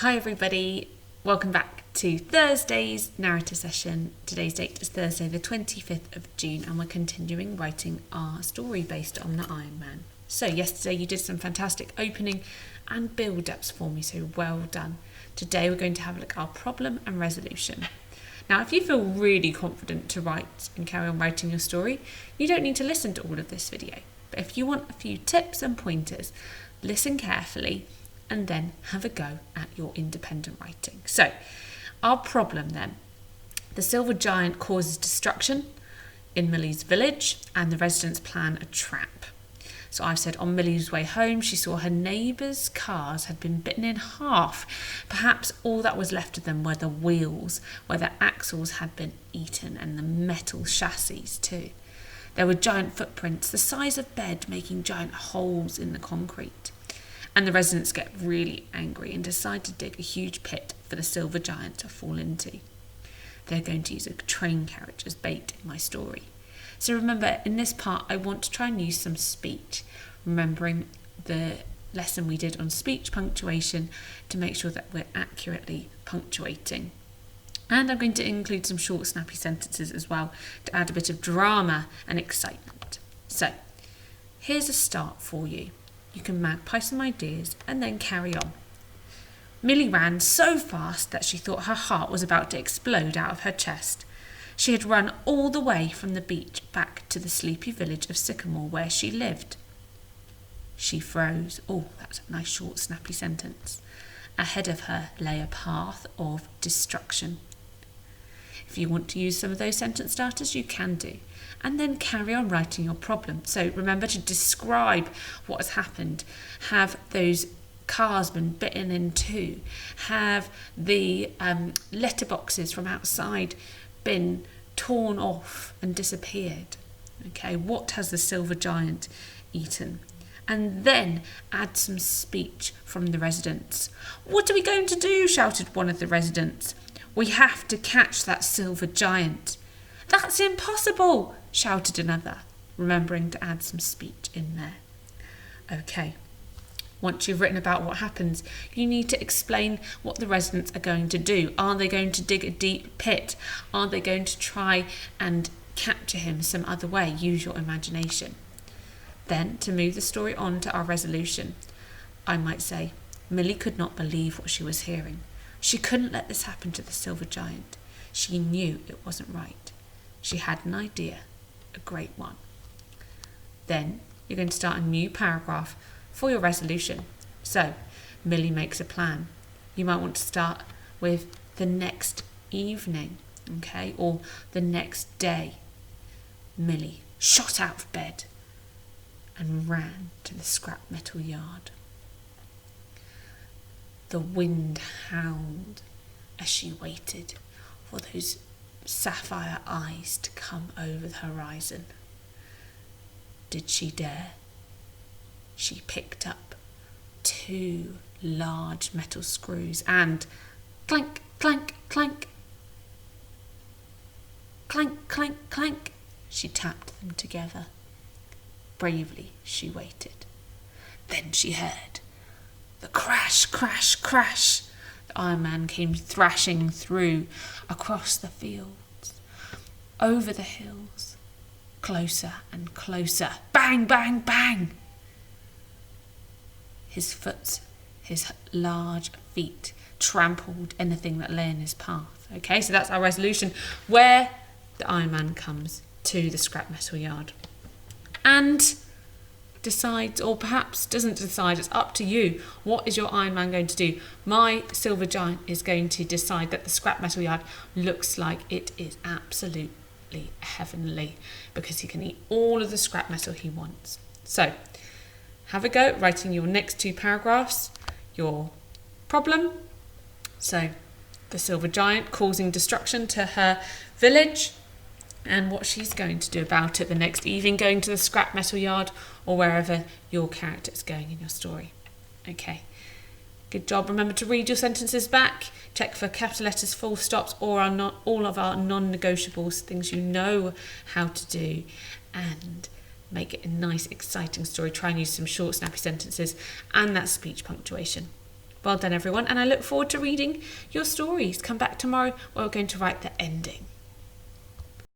Hi everybody, welcome back to Thursday's narrative session. Today's date is Thursday the 25th of June and we're continuing writing our story based on the Iron Man. So yesterday you did some fantastic opening and build-ups for me, so well done. Today we're going to have a look at our problem and resolution. Now if you feel really confident to write and carry on writing your story, you don't need to listen to all of this video. But if you want a few tips and pointers, listen carefully and then have a go at your independent writing. So, our problem then. The silver giant causes destruction in Millie's village and the residents plan a trap. So I've said on Millie's way home, she saw her neighbours' cars had been bitten in half. Perhaps all that was left of them were the wheels, where the axles had been eaten and the metal chassis too. There were giant footprints, the size of bed, making giant holes in the concrete. And the residents get really angry and decide to dig a huge pit for the silver giant to fall into. They're going to use a train carriage as bait in my story. So remember, in this part, I want to try and use some speech, remembering the lesson we did on speech punctuation to make sure that we're accurately punctuating. And I'm going to include some short, snappy sentences as well to add a bit of drama and excitement. So, here's a start for you. You can magpie some ideas and then carry on. Millie ran so fast that she thought her heart was about to explode out of her chest. She had run all the way from the beach back to the sleepy village of Sycamore where she lived. She froze. Oh, that's a nice short snappy sentence. Ahead of her lay a path of destruction. If you want to use some of those sentence starters, you can do. And then carry on writing your problem. So remember to describe what has happened. Have those cars been bitten in two? Have the letterboxes from outside been torn off and disappeared? Okay, what has the silver giant eaten? And then add some speech from the residents. "What are we going to do?" shouted one of the residents. "We have to catch that silver giant." "That's impossible," shouted another, remembering to add some speech in there. Okay, once you've written about what happens, you need to explain what the residents are going to do. Are they going to dig a deep pit? Are they going to try and capture him some other way? Use your imagination. Then, to move the story on to our resolution, I might say, Millie could not believe what she was hearing. She couldn't let this happen to the silver giant. She knew it wasn't right. She had an idea, a great one. Then you're going to start a new paragraph for your resolution. So, Millie makes a plan. You might want to start with the next evening, okay, or the next day. Millie shot out of bed and ran to the scrap metal yard. The wind howled as she waited for those sapphire eyes to come over the horizon. Did she dare? She picked up 2 large metal screws and clank, clank, clank, clank, clank, clank, she tapped them together. Bravely she waited. Then she heard the crash, crash, crash. The Iron Man came thrashing through, across the fields, over the hills, closer and closer. Bang, bang, bang! His large feet trampled anything that lay in his path. Okay, so that's our resolution, where the Iron Man comes to the scrap metal yard and decides, or perhaps doesn't decide, it's up to you. What is your Iron Man going to do? My silver giant is going to decide that the scrap metal yard looks like it is absolutely heavenly because he can eat all of the scrap metal he wants. So, have a go at writing your next 2 paragraphs, your problem. So, the silver giant causing destruction to her village and what she's going to do about it the next evening, going to the scrap metal yard or wherever your character is going in your story. Okay, good job. Remember to read your sentences back, check for capital letters, full stops, or all of our non-negotiables, things you know how to do, and make it a nice, exciting story. Try and use some short, snappy sentences and that speech punctuation. Well done, everyone, and I look forward to reading your stories. Come back tomorrow where we're going to write the ending.